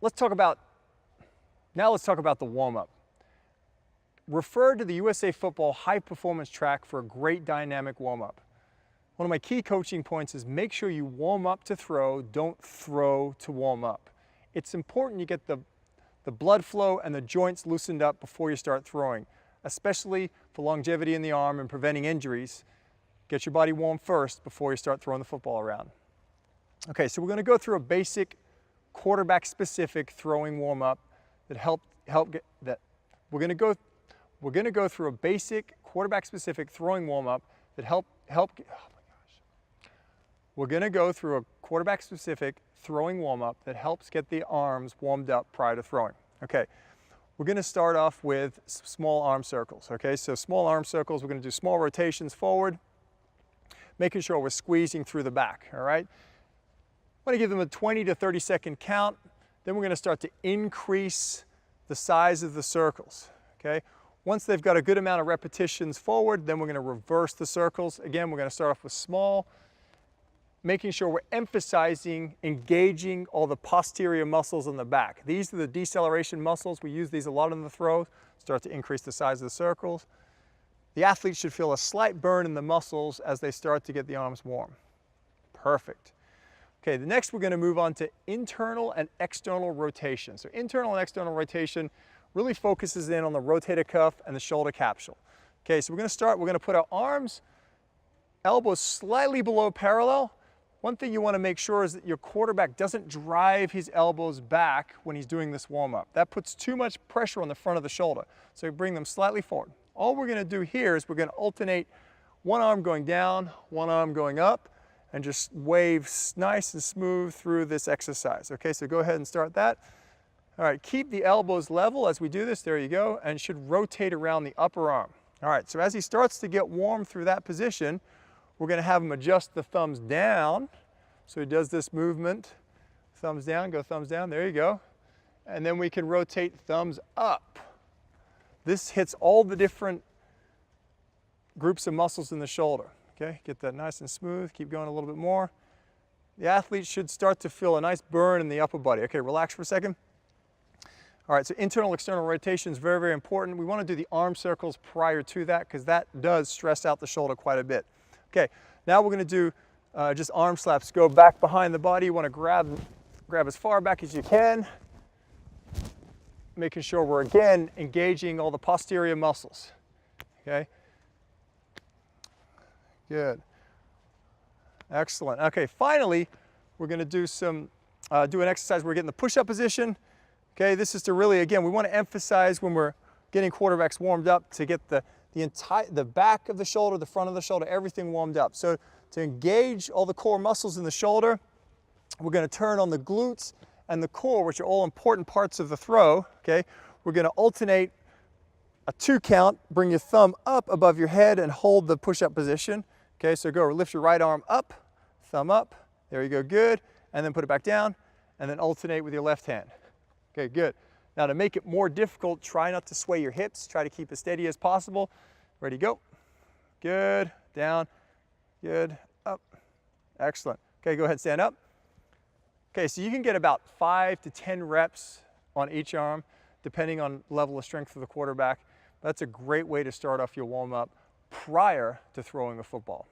let's talk about the warm-up. Refer to the USA Football High Performance Track for a great dynamic warm-up. One of my key coaching points is make sure you warm up to throw, don't throw to warm up. It's important you get the blood flow and the joints loosened up before you start throwing, especially for longevity in the arm and preventing injuries. Get your body warm first before you start throwing the football around. Okay, so we're going to go through a basic quarterback-specific throwing warm-up we're going to go through a basic quarterback-specific throwing warm-up We're going to go through a quarterback-specific throwing warm-up that helps get the arms warmed up prior to throwing. Okay, we're going to start off with small arm circles. Okay, so small arm circles, we're going to do small rotations forward, making sure we're squeezing through the back, all right? I'm going to give them a 20 to 30 second count. Then we're going to start to increase the size of the circles, okay? Once they've got a good amount of repetitions forward, then we're going to reverse the circles. Again, we're going to start off with small, making sure we're emphasizing engaging all the posterior muscles in the back. These are the deceleration muscles. We use these a lot in the throw. Start to increase the size of the circles. The athlete should feel a slight burn in the muscles as they start to get the arms warm. Perfect. Okay, the next we're going to move on to internal and external rotation. So internal and external rotation really focuses in on the rotator cuff and the shoulder capsule. Okay, so we're going to put our arms, elbows slightly below parallel. One thing you want to make sure is that your quarterback doesn't drive his elbows back when he's doing this warm-up. That puts too much pressure on the front of the shoulder. So you bring them slightly forward. All we're going to do here is we're going to alternate one arm going down, one arm going up, and just wave nice and smooth through this exercise. Okay, so go ahead and start that. All right, keep the elbows level as we do this. There you go, and should rotate around the upper arm. All right, so as he starts to get warm through that position, we're going to have him adjust the thumbs down. So he does this movement, thumbs down, go thumbs down, there you go. And then we can rotate thumbs up. This hits all the different groups of muscles in the shoulder. Okay, get that nice and smooth, keep going a little bit more. The athlete should start to feel a nice burn in the upper body. Okay, relax for a second. All right, so internal, external rotation is very, very important. We want to do the arm circles prior to that because that does stress out the shoulder quite a bit. Okay, now we're going to do just arm slaps. Go back behind the body. You want to grab as far back as you can, making sure we're again engaging all the posterior muscles. Okay, good, excellent. Okay, finally, we're going to do do an exercise. We're getting the push-up position. Okay, this is to really, again, we want to emphasize when we're getting quarterbacks warmed up to get the back of the shoulder, the front of the shoulder, everything warmed up. So to engage all the core muscles in the shoulder, we're going to turn on the glutes and the core, which are all important parts of the throw. Okay, we're going to alternate a 2 count, bring your thumb up above your head and hold the push-up position. Okay, so go lift your right arm up, thumb up, there you go, good, and then put it back down, and then alternate with your left hand. Okay, good. Now to make it more difficult, try not to sway your hips. Try to keep as steady as possible. Ready, go. Good, down, good, up. Excellent. Okay, go ahead, stand up. Okay, so you can get about 5 to 10 reps on each arm, depending on level of strength of the quarterback. That's a great way to start off your warm-up prior to throwing a football.